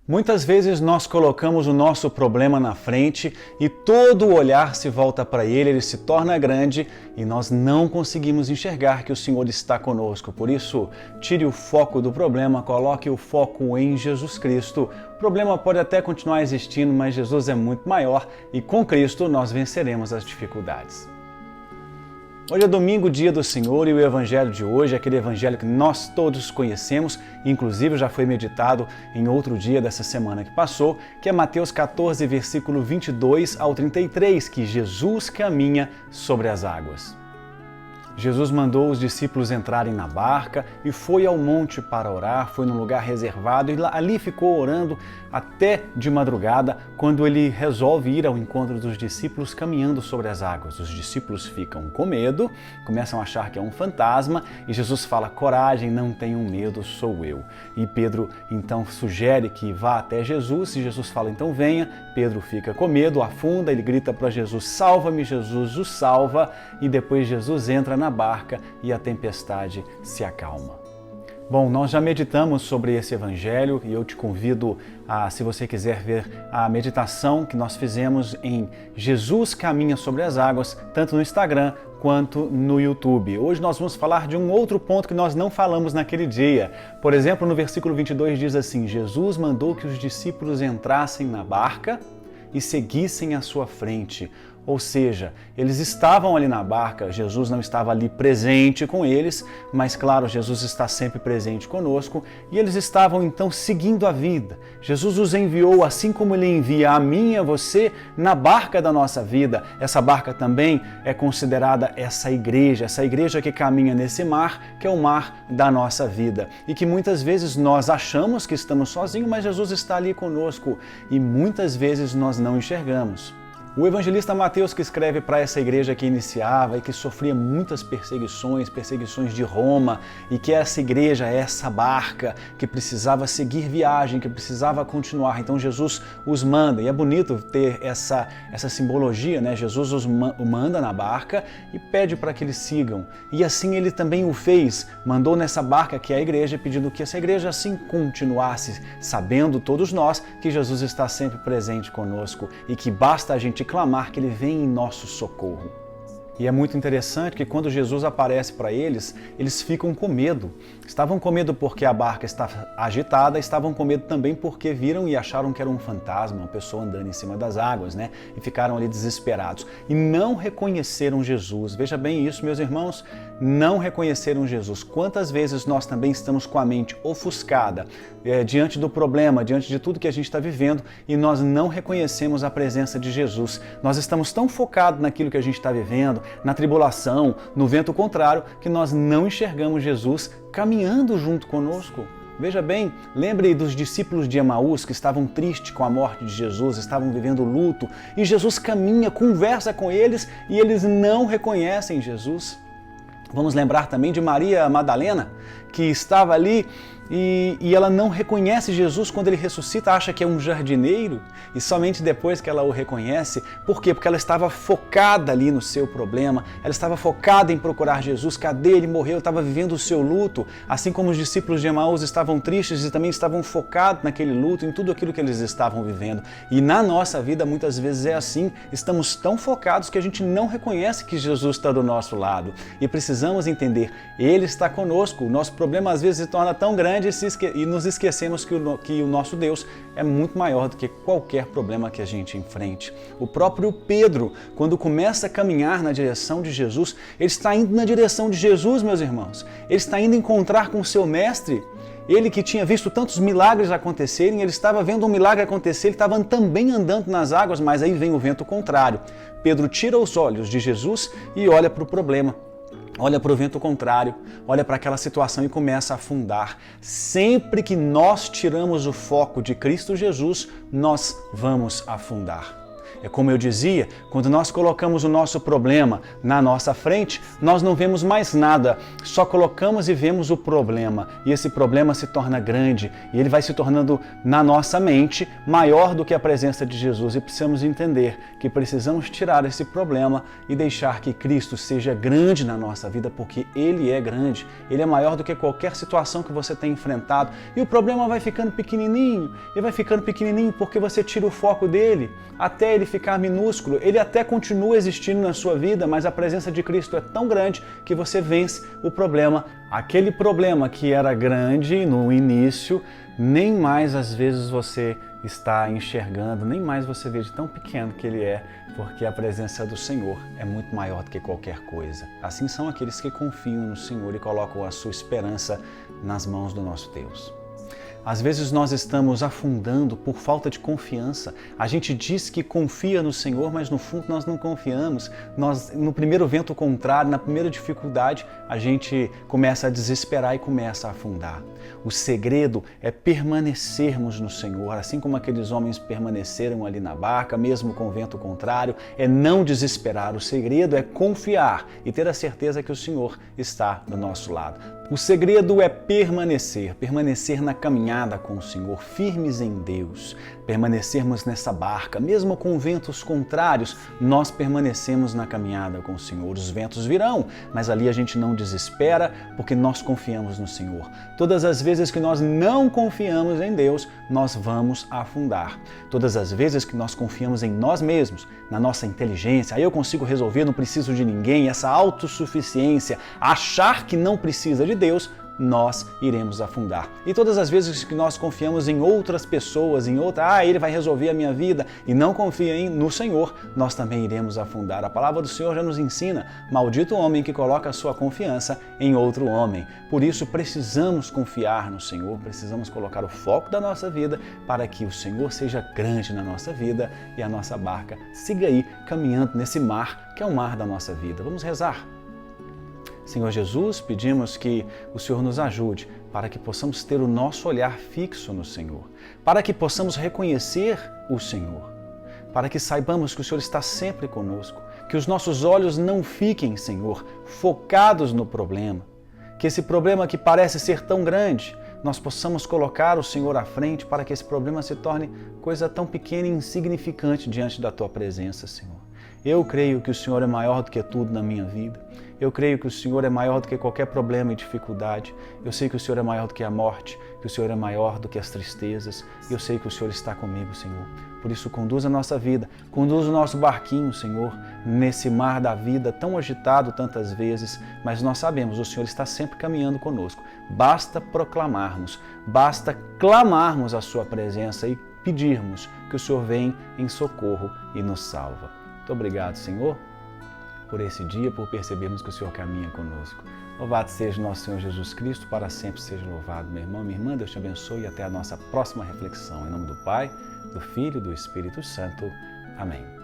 Muitas vezes nós colocamos o nosso problema na frente e todo o olhar se volta para ele se torna grande e nós não conseguimos enxergar que o Senhor está conosco. Por isso, tire o foco do problema, coloque o foco em Jesus Cristo. O problema pode até continuar existindo, mas Jesus é muito maior e com Cristo nós venceremos as dificuldades. Hoje é domingo, dia do Senhor, e o evangelho de hoje é aquele evangelho que nós todos conhecemos, inclusive já foi meditado em outro dia dessa semana que passou, que é Mateus 14, versículo 22 ao 33, que Jesus caminha sobre as águas. Jesus mandou os discípulos entrarem na barca e foi ao monte para orar, foi num lugar reservado e ali ficou orando até de madrugada, quando ele resolve ir ao encontro dos discípulos caminhando sobre as águas. Os discípulos ficam com medo, começam a achar que é um fantasma e Jesus fala: coragem, não tenham medo, sou eu. E Pedro então sugere que vá até Jesus e Jesus fala: então venha. Pedro fica com medo, afunda, ele grita para Jesus: salva-me. Jesus o salva e depois Jesus entra na barca e a tempestade se acalma. Bom, nós já meditamos sobre esse evangelho e eu te convido a, se você quiser ver a meditação que nós fizemos em Jesus Caminha sobre as Águas, tanto no Instagram quanto no YouTube. Hoje nós vamos falar de um outro ponto que nós não falamos naquele dia. Por exemplo, no versículo 22 diz assim: Jesus mandou que os discípulos entrassem na barca e seguissem à sua frente. Ou seja, eles estavam ali na barca, Jesus não estava ali presente com eles, mas claro, Jesus está sempre presente conosco e eles estavam então seguindo a vida. Jesus os enviou, assim como ele envia a mim e a você, na barca da nossa vida. Essa barca também é considerada essa igreja que caminha nesse mar, que é o mar da nossa vida. E que muitas vezes nós achamos que estamos sozinhos, mas Jesus está ali conosco e muitas vezes nós não enxergamos. O evangelista Mateus, que escreve para essa igreja que iniciava e que sofria muitas perseguições de Roma, e que essa igreja é essa barca que precisava seguir viagem, que precisava continuar. Então Jesus os manda, e é bonito ter essa simbologia, né? Jesus os manda na barca e pede para que eles sigam. E assim ele também o fez, mandou nessa barca que é a igreja, pedindo que essa igreja assim continuasse, sabendo todos nós que Jesus está sempre presente conosco e que basta a gente clamar que ele vem em nosso socorro. E é muito interessante que quando Jesus aparece para eles, eles ficam com medo. Estavam com medo porque a barca está agitada, estavam com medo também porque viram e acharam que era um fantasma, uma pessoa andando em cima das águas, né? E ficaram ali desesperados. E não reconheceram Jesus. Veja bem isso, meus irmãos, não reconheceram Jesus. Quantas vezes nós também estamos com a mente ofuscada diante do problema, diante de tudo que a gente está vivendo e nós não reconhecemos a presença de Jesus. Nós estamos tão focados naquilo que a gente está vivendo, na tribulação, no vento contrário, que nós não enxergamos Jesus caminhando junto conosco. Veja bem, lembre dos discípulos de Emaús que estavam tristes com a morte de Jesus, estavam vivendo luto, e Jesus caminha, conversa com eles e eles não reconhecem Jesus. Vamos lembrar também de Maria Madalena, que estava ali e ela não reconhece Jesus quando ele ressuscita, acha que é um jardineiro e somente depois que ela o reconhece. Por quê? Porque ela estava focada ali no seu problema, ela estava focada em procurar Jesus. Cadê? Ele morreu, estava vivendo o seu luto, assim como os discípulos de Emaús estavam tristes e também estavam focados naquele luto, em tudo aquilo que eles estavam vivendo. E na nossa vida muitas vezes é assim, estamos tão focados que a gente não reconhece que Jesus está do nosso lado e precisamos entender, Ele está conosco. O nosso problema às vezes se torna tão grande e nos esquecemos que o nosso Deus é muito maior do que qualquer problema que a gente enfrente. O próprio Pedro, quando começa a caminhar na direção de Jesus, ele está indo na direção de Jesus, meus irmãos. Ele está indo encontrar com o seu mestre. Ele que tinha visto tantos milagres acontecerem, ele estava vendo um milagre acontecer, ele estava também andando nas águas, mas aí vem o vento contrário. Pedro tira os olhos de Jesus e olha para o problema. Olha para o vento contrário, olha para aquela situação e começa a afundar. Sempre que nós tiramos o foco de Cristo Jesus, nós vamos afundar. É como eu dizia, quando nós colocamos o nosso problema na nossa frente, nós não vemos mais nada, só colocamos e vemos o problema. E esse problema se torna grande e ele vai se tornando na nossa mente maior do que a presença de Jesus. E precisamos entender que precisamos tirar esse problema e deixar que Cristo seja grande na nossa vida, porque Ele é grande, Ele é maior do que qualquer situação que você tenha enfrentado. E o problema vai ficando pequenininho, e vai ficando pequenininho porque você tira o foco dele, até ele ficar minúsculo. Ele até continua existindo na sua vida, mas a presença de Cristo é tão grande que você vence o problema. Aquele problema que era grande no início, nem mais às vezes você está enxergando, nem mais você vê de tão pequeno que ele é, porque a presença do Senhor é muito maior do que qualquer coisa. Assim são aqueles que confiam no Senhor e colocam a sua esperança nas mãos do nosso Deus. Às vezes nós estamos afundando por falta de confiança. A gente diz que confia no Senhor, mas no fundo nós não confiamos. No primeiro vento contrário, na primeira dificuldade, a gente começa a desesperar e começa a afundar. O segredo é permanecermos no Senhor, assim como aqueles homens permaneceram ali na barca, mesmo com o vento contrário, é não desesperar. O segredo é confiar e ter a certeza que o Senhor está do nosso lado. O segredo é permanecer na caminhada com o Senhor, firmes em Deus, permanecermos nessa barca, mesmo com ventos contrários, nós permanecemos na caminhada com o Senhor. Os ventos virão, mas ali a gente não desespera, porque nós confiamos no Senhor. Todas as vezes que nós não confiamos em Deus, nós vamos afundar. Todas as vezes que nós confiamos em nós mesmos, na nossa inteligência, aí eu consigo resolver, não preciso de ninguém, essa autossuficiência, achar que não precisa de Deus, nós iremos afundar. E todas as vezes que nós confiamos em outras pessoas, ele vai resolver a minha vida, e não confia no Senhor, nós também iremos afundar. A palavra do Senhor já nos ensina, maldito o homem que coloca a sua confiança em outro homem. Por isso precisamos confiar no Senhor, precisamos colocar o foco da nossa vida para que o Senhor seja grande na nossa vida e a nossa barca siga aí caminhando nesse mar, que é o mar da nossa vida. Vamos rezar. Senhor Jesus, pedimos que o Senhor nos ajude para que possamos ter o nosso olhar fixo no Senhor, para que possamos reconhecer o Senhor, para que saibamos que o Senhor está sempre conosco, que os nossos olhos não fiquem, Senhor, focados no problema, que esse problema que parece ser tão grande, nós possamos colocar o Senhor à frente para que esse problema se torne coisa tão pequena e insignificante diante da Tua presença, Senhor. Eu creio que o Senhor é maior do que tudo na minha vida. Eu creio que o Senhor é maior do que qualquer problema e dificuldade. Eu sei que o Senhor é maior do que a morte, que o Senhor é maior do que as tristezas. Eu sei que o Senhor está comigo, Senhor. Por isso, conduz a nossa vida, conduz o nosso barquinho, Senhor, nesse mar da vida tão agitado tantas vezes, mas nós sabemos, o Senhor está sempre caminhando conosco. Basta proclamarmos, basta clamarmos a Sua presença e pedirmos que o Senhor venha em socorro e nos salva. Muito obrigado, Senhor, por esse dia, por percebermos que o Senhor caminha conosco. Louvado seja o nosso Senhor Jesus Cristo, para sempre seja louvado. Meu irmão, minha irmã, Deus te abençoe e até a nossa próxima reflexão. Em nome do Pai, do Filho e do Espírito Santo. Amém.